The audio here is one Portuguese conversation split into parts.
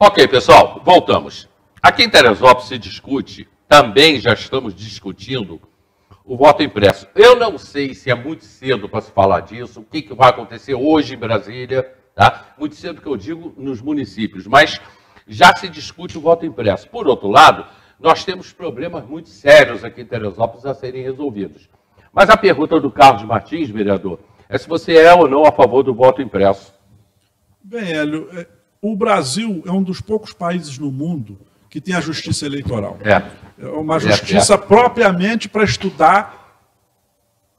Ok, pessoal, voltamos. Aqui em Teresópolis se discute, também já estamos discutindo, o voto impresso. Eu não sei se é muito cedo para se falar disso, o que vai acontecer hoje em Brasília, tá? Muito cedo que eu digo nos municípios, mas já se discute o voto impresso. Por outro lado, nós temos problemas muito sérios aqui em Teresópolis a serem resolvidos. Mas a pergunta do Carlos Martins, vereador, é se você é ou não a favor do voto impresso. Bem, Hélio, o Brasil é um dos poucos países no mundo que tem a justiça eleitoral. É uma justiça propriamente para estudar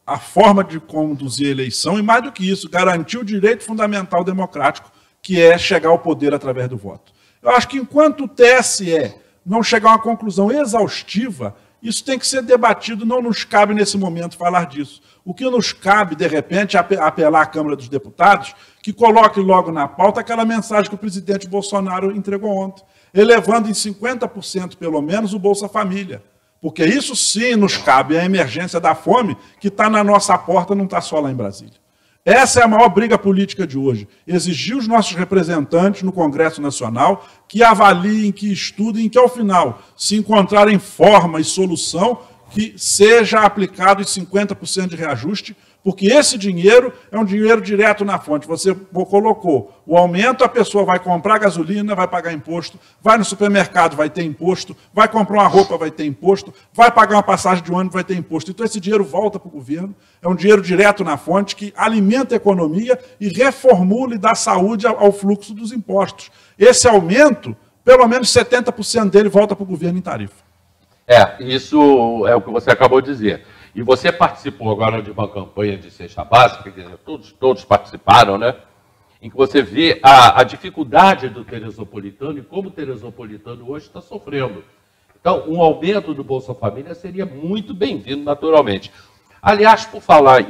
a forma de conduzir a eleição e, mais do que isso, garantir o direito fundamental democrático, que é chegar ao poder através do voto. Eu acho que enquanto o TSE não chegar a uma conclusão exaustiva, isso tem que ser debatido, não nos cabe nesse momento falar disso. O que nos cabe, de repente, é apelar à Câmara dos Deputados que coloque logo na pauta aquela mensagem que o presidente Bolsonaro entregou ontem, elevando em 50% pelo menos o Bolsa Família. Porque isso sim nos cabe, a emergência da fome que está na nossa porta, não está só lá em Brasília. Essa é a maior briga política de hoje. Exigir os nossos representantes no Congresso Nacional que avaliem, que estudem, que ao final se encontrarem forma e solução que seja aplicado em 50% de reajuste, porque esse dinheiro é um dinheiro direto na fonte. Você colocou o aumento, a pessoa vai comprar gasolina, vai pagar imposto, vai no supermercado, vai ter imposto, vai comprar uma roupa, vai ter imposto, vai pagar uma passagem de ônibus, vai ter imposto. Então esse dinheiro volta para o governo, é um dinheiro direto na fonte que alimenta a economia e reformula e dá saúde ao fluxo dos impostos. Esse aumento, pelo menos 70% dele volta para o governo em tarifa. Isso é o que você acabou de dizer. E você participou agora de uma campanha de cesta básica, quer dizer, todos participaram, né? Em que você vê a dificuldade do teresopolitano e como o teresopolitano hoje está sofrendo. Então, um aumento do Bolsa Família seria muito bem-vindo, naturalmente. Aliás, por falar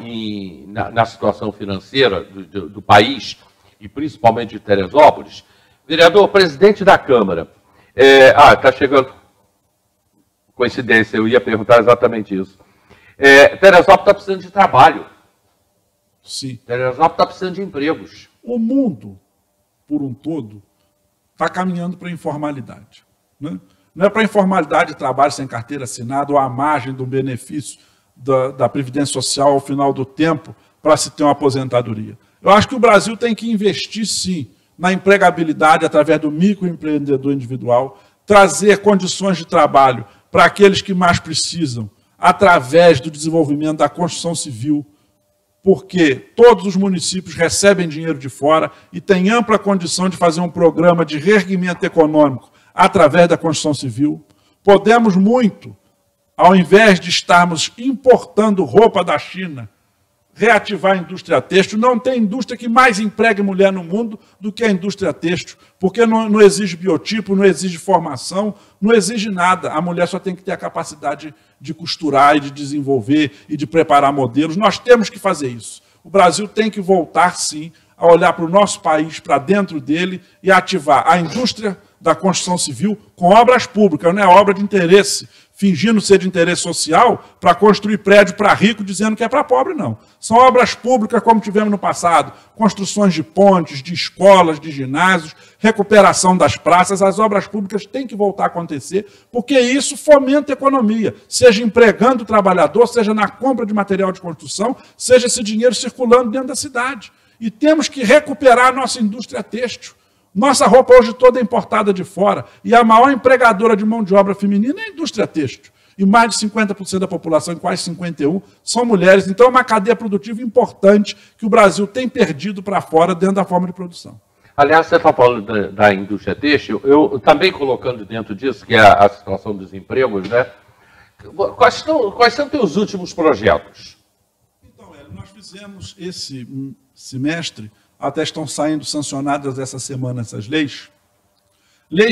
na situação financeira do país, e principalmente de Teresópolis, vereador, presidente da Câmara, está chegando... Coincidência, eu ia perguntar exatamente isso. Teresópolis está precisando de trabalho. Sim. Teresópolis está precisando de empregos. O mundo, por um todo, está caminhando para a informalidade. Né? Não é para a informalidade de trabalho sem carteira assinada ou à margem do benefício da Previdência Social ao final do tempo para se ter uma aposentadoria. Eu acho que o Brasil tem que investir, sim, na empregabilidade através do microempreendedor individual, trazer condições de trabalho para aqueles que mais precisam, através do desenvolvimento da construção civil, porque todos os municípios recebem dinheiro de fora e têm ampla condição de fazer um programa de reerguimento econômico através da construção civil. Podemos muito, ao invés de estarmos importando roupa da China, reativar a indústria têxtil. Não tem indústria que mais empregue mulher no mundo do que a indústria têxtil, porque não exige biotipo, não exige formação, não exige nada. A mulher só tem que ter a capacidade de costurar e de desenvolver e de preparar modelos. Nós temos que fazer isso. O Brasil tem que voltar, sim, a olhar para o nosso país, para dentro dele, e ativar a indústria da construção civil com obras públicas, não é obra de interesse, fingindo ser de interesse social, para construir prédio para rico, dizendo que é para pobre, não. São obras públicas, como tivemos no passado, construções de pontes, de escolas, de ginásios, recuperação das praças. As obras públicas têm que voltar a acontecer, porque isso fomenta a economia, seja empregando o trabalhador, seja na compra de material de construção, seja esse dinheiro circulando dentro da cidade. E temos que recuperar a nossa indústria têxtil. Nossa roupa hoje toda é importada de fora, e a maior empregadora de mão de obra feminina é a indústria têxtil. E mais de 50% da população, quase 51%, são mulheres. Então é uma cadeia produtiva importante que o Brasil tem perdido para fora dentro da forma de produção. Aliás, você está falando da indústria têxtil, eu também colocando dentro disso, que é a situação dos empregos, né? Quais são os teus últimos projetos? Então, Hélio, nós fizemos esse semestre, até estão saindo sancionadas essa semana essas leis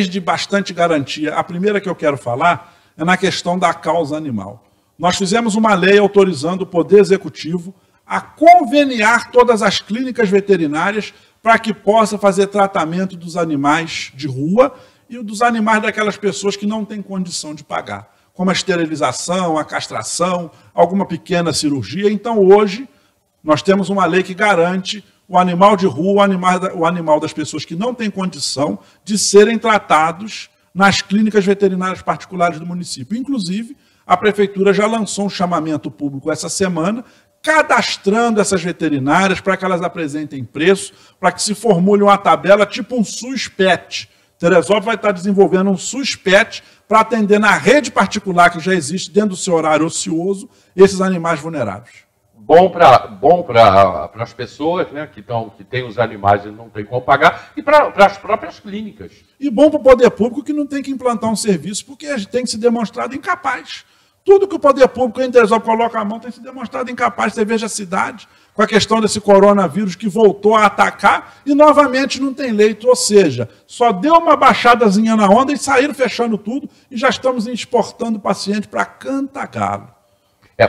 de bastante garantia. A primeira que eu quero falar é na questão da causa animal. Nós fizemos uma lei autorizando o Poder Executivo a conveniar todas as clínicas veterinárias para que possa fazer tratamento dos animais de rua e dos animais daquelas pessoas que não têm condição de pagar, como a esterilização, a castração, alguma pequena cirurgia. Então, hoje, nós temos uma lei que garante o animal de rua, o animal das pessoas que não têm condição de serem tratados nas clínicas veterinárias particulares do município. Inclusive, a Prefeitura já lançou um chamamento público essa semana, cadastrando essas veterinárias para que elas apresentem preço, para que se formule uma tabela tipo um SUS-PET. Teresópolis vai estar desenvolvendo um SUS-PET para atender na rede particular que já existe dentro do seu horário ocioso esses animais vulneráveis. Bom para as pessoas, né, que têm os animais e não têm como pagar, e para as próprias clínicas. E bom para o poder público que não tem que implantar um serviço, porque tem que se demonstrado incapaz. Tudo que o poder público em Teresópolis coloca a mão tem se demonstrado incapaz. Você veja a cidade, com a questão desse coronavírus que voltou a atacar e novamente não tem leito. Ou seja, só deu uma baixadazinha na onda e saíram fechando tudo e já estamos exportando paciente para Cantagalo.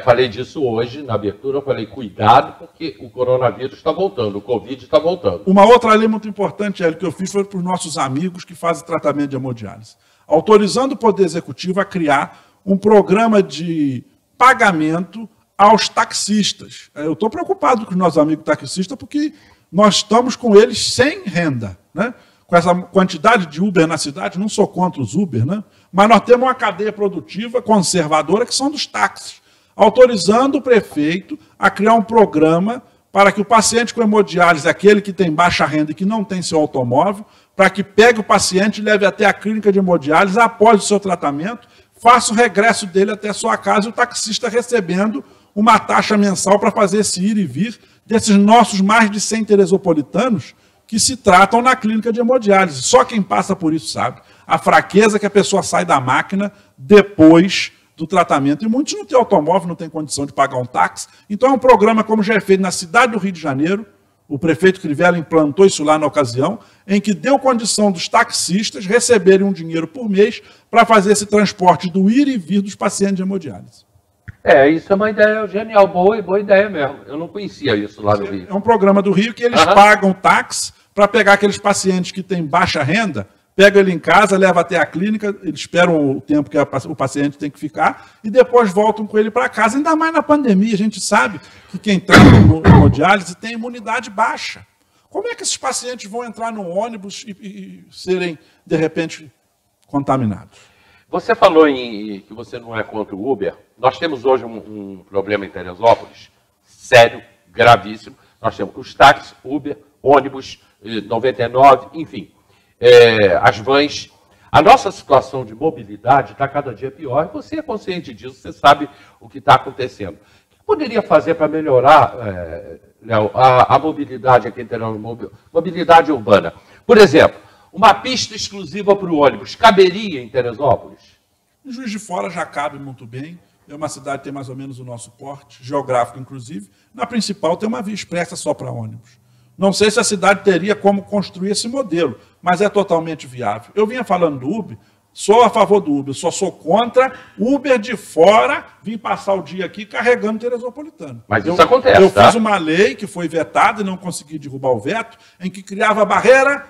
Falei disso hoje na abertura, eu falei, cuidado, porque o coronavírus está voltando, o Covid está voltando. Uma outra lei muito importante, Hélio, que eu fiz foi para os nossos amigos que fazem tratamento de hemodiálise, autorizando o Poder Executivo a criar um programa de pagamento aos taxistas. Eu estou preocupado com os nossos amigos taxistas, porque nós estamos com eles sem renda, né? Com essa quantidade de Uber na cidade, não sou contra os Uber, né? Mas nós temos uma cadeia produtiva conservadora que são dos táxis, autorizando o prefeito a criar um programa para que o paciente com hemodiálise, aquele que tem baixa renda e que não tem seu automóvel, para que pegue o paciente e leve até a clínica de hemodiálise após o seu tratamento, faça o regresso dele até a sua casa e o taxista recebendo uma taxa mensal para fazer esse ir e vir desses nossos mais de 100 teresopolitanos que se tratam na clínica de hemodiálise. Só quem passa por isso sabe. A fraqueza que a pessoa sai da máquina depois do tratamento. E muitos não têm automóvel, não têm condição de pagar um táxi. Então é um programa como já é feito na cidade do Rio de Janeiro, o prefeito Crivella implantou isso lá na ocasião, em que deu condição dos taxistas receberem um dinheiro por mês para fazer esse transporte do ir e vir dos pacientes de hemodiálise. Isso é uma ideia genial, boa ideia mesmo. Eu não conhecia isso lá no Rio. É um programa do Rio que eles pagam táxi para pegar aqueles pacientes que têm baixa renda, pega ele em casa, leva até a clínica, eles esperam o tempo que o paciente tem que ficar e depois voltam com ele para casa. Ainda mais na pandemia, a gente sabe que quem trata no hemodiálise tem imunidade baixa. Como é que esses pacientes vão entrar no ônibus e serem, de repente, contaminados? Você falou que você não é contra o Uber. Nós temos hoje um problema em Teresópolis, sério, gravíssimo. Nós temos os táxis, Uber, ônibus, 99, enfim. As vans. A nossa situação de mobilidade está cada dia pior. Você é consciente disso, você sabe o que está acontecendo. O que poderia fazer para melhorar, Léo, a mobilidade aqui em Teresópolis, mobilidade urbana? Por exemplo, uma pista exclusiva para o ônibus caberia em Teresópolis? Em Juiz de Fora já cabe muito bem. É uma cidade que tem mais ou menos o nosso porte, geográfico inclusive. Na principal tem uma via expressa só para ônibus. Não sei se a cidade teria como construir esse modelo, mas é totalmente viável. Eu vinha falando do Uber, sou a favor do Uber, só sou contra Uber de fora vir passar o dia aqui carregando teresopolitano. Mas isso acontece, Eu fiz uma lei que foi vetada e não consegui derrubar o veto, em que criava a barreira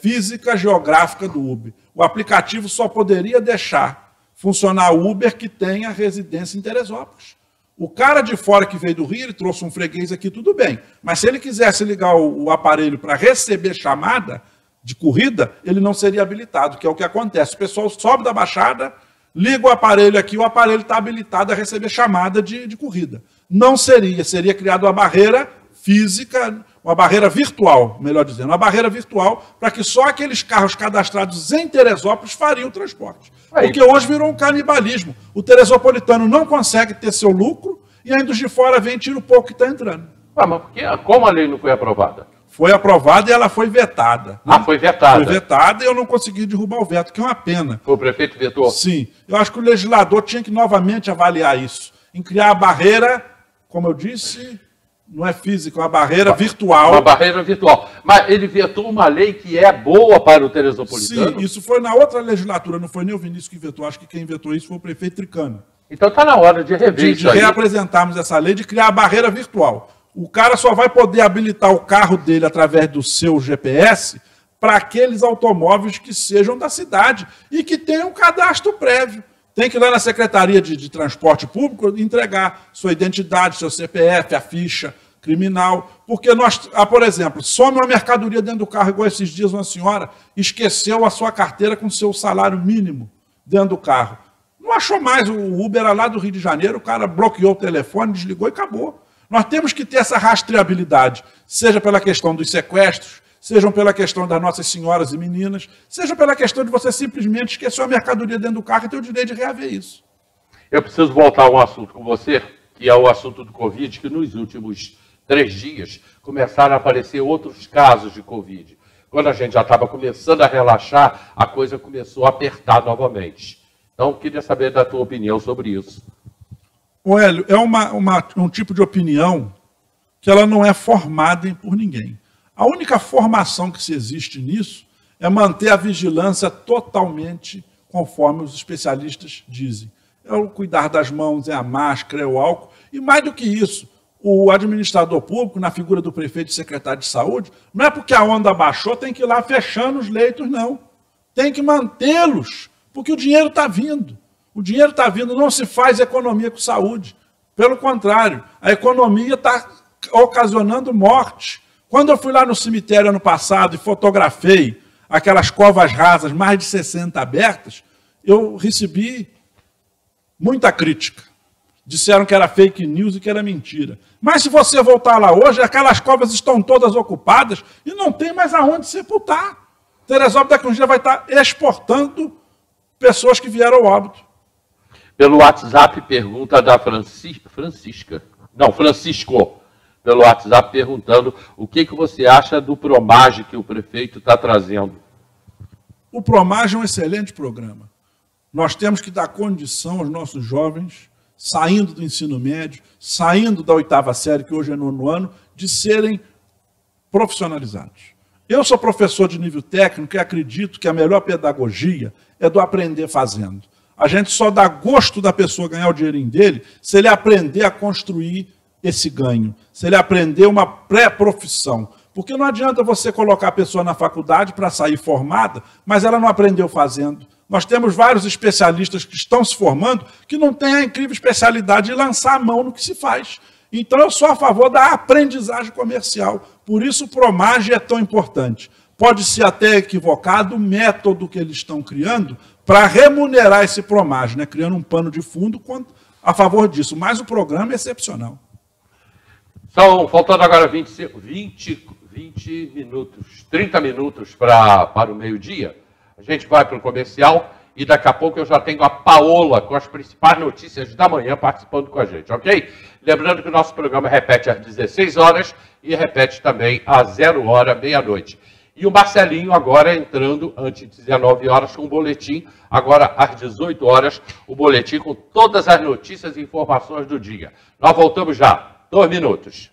física geográfica do Uber. O aplicativo só poderia deixar funcionar o Uber que tenha residência em Teresópolis. O cara de fora que veio do Rio, ele trouxe um freguês aqui, tudo bem. Mas se ele quisesse ligar o aparelho para receber chamada de corrida, ele não seria habilitado, que é o que acontece. O pessoal sobe da Baixada, liga o aparelho aqui, o aparelho está habilitado a receber chamada de corrida. Não seria criada uma barreira física, uma barreira virtual, melhor dizendo, uma barreira virtual para que só aqueles carros cadastrados em Teresópolis fariam o transporte. Porque hoje virou um canibalismo. O teresopolitano não consegue ter seu lucro e ainda os de fora vêm e tiram o pouco que está entrando. Mas como a lei não foi aprovada? Foi aprovada e ela foi vetada. Né? Foi vetada. Foi vetada e eu não consegui derrubar o veto, que é uma pena. O prefeito vetou? Sim. Eu acho que o legislador tinha que novamente avaliar isso, em criar a barreira, como eu disse, não é física, é uma barreira virtual. Uma barreira virtual. Mas ele vetou uma lei que é boa para o teresopolitano? Sim, isso foi na outra legislatura, não foi nem o Vinícius que vetou, acho que quem vetou isso foi o prefeito Tricano. Então está na hora de rever isso aí. De reapresentarmos essa lei, de criar a barreira virtual. O cara só vai poder habilitar o carro dele através do seu GPS para aqueles automóveis que sejam da cidade e que tenham um cadastro prévio. Tem que ir lá na Secretaria de Transporte Público entregar sua identidade, seu CPF, a ficha criminal, porque nós, por exemplo, some uma mercadoria dentro do carro, igual esses dias uma senhora esqueceu a sua carteira com seu salário mínimo dentro do carro. Não achou mais, o Uber era lá do Rio de Janeiro, o cara bloqueou o telefone, desligou e acabou. Nós temos que ter essa rastreabilidade, seja pela questão dos sequestros, seja pela questão das nossas senhoras e meninas, seja pela questão de você simplesmente esquecer a mercadoria dentro do carro e ter o direito de reaver isso. Eu preciso voltar a um assunto com você, que é o assunto do Covid, que nos últimos 3 dias começaram a aparecer outros casos de Covid. Quando a gente já estava começando a relaxar, a coisa começou a apertar novamente. Então, queria saber da tua opinião sobre isso. O Hélio, é um tipo de opinião que ela não é formada por ninguém. A única formação que se existe nisso é manter a vigilância totalmente conforme os especialistas dizem. É o cuidar das mãos, é a máscara, é o álcool. E mais do que isso, o administrador público, na figura do prefeito e secretário de saúde, não é porque a onda baixou, tem que ir lá fechando os leitos, não. Tem que mantê-los, porque o dinheiro está vindo. O dinheiro está vindo, não se faz economia com saúde. Pelo contrário, a economia está ocasionando morte. Quando eu fui lá no cemitério ano passado e fotografei aquelas covas rasas, mais de 60 abertas, eu recebi muita crítica. Disseram que era fake news e que era mentira. Mas se você voltar lá hoje, aquelas covas estão todas ocupadas e não tem mais aonde sepultar. Teresópolis daqui a um dia vai estar exportando pessoas que vieram ao óbito. Pelo WhatsApp, pergunta da Francisco. Pelo WhatsApp, perguntando o que você acha do Promage que o prefeito está trazendo. O Promage é um excelente programa. Nós temos que dar condição aos nossos jovens, saindo do ensino médio, saindo da 8ª série, que hoje é 9º ano, de serem profissionalizados. Eu sou professor de nível técnico e acredito que a melhor pedagogia é do aprender fazendo. A gente só dá gosto da pessoa ganhar o dinheirinho dele se ele aprender a construir esse ganho, se ele aprender uma pré-profissão. Porque não adianta você colocar a pessoa na faculdade para sair formada, mas ela não aprendeu fazendo. Nós temos vários especialistas que estão se formando que não têm a incrível especialidade de lançar a mão no que se faz. Então, eu sou a favor da aprendizagem comercial. Por isso, o Promage é tão importante. Pode ser até equivocado o método que eles estão criando para remunerar esse Promage, né? Criando um pano de fundo a favor disso. Mas o programa é excepcional. São, faltando agora 30 minutos para o meio-dia. A gente vai para o comercial e daqui a pouco eu já tenho a Paola com as principais notícias da manhã participando com a gente, ok? Lembrando que o nosso programa repete às 16 horas e repete também às 0h, meia-noite. E o Marcelinho agora entrando antes de 19 horas com o boletim, agora às 18 horas, o boletim com todas as notícias e informações do dia. Nós voltamos já, 2 minutos.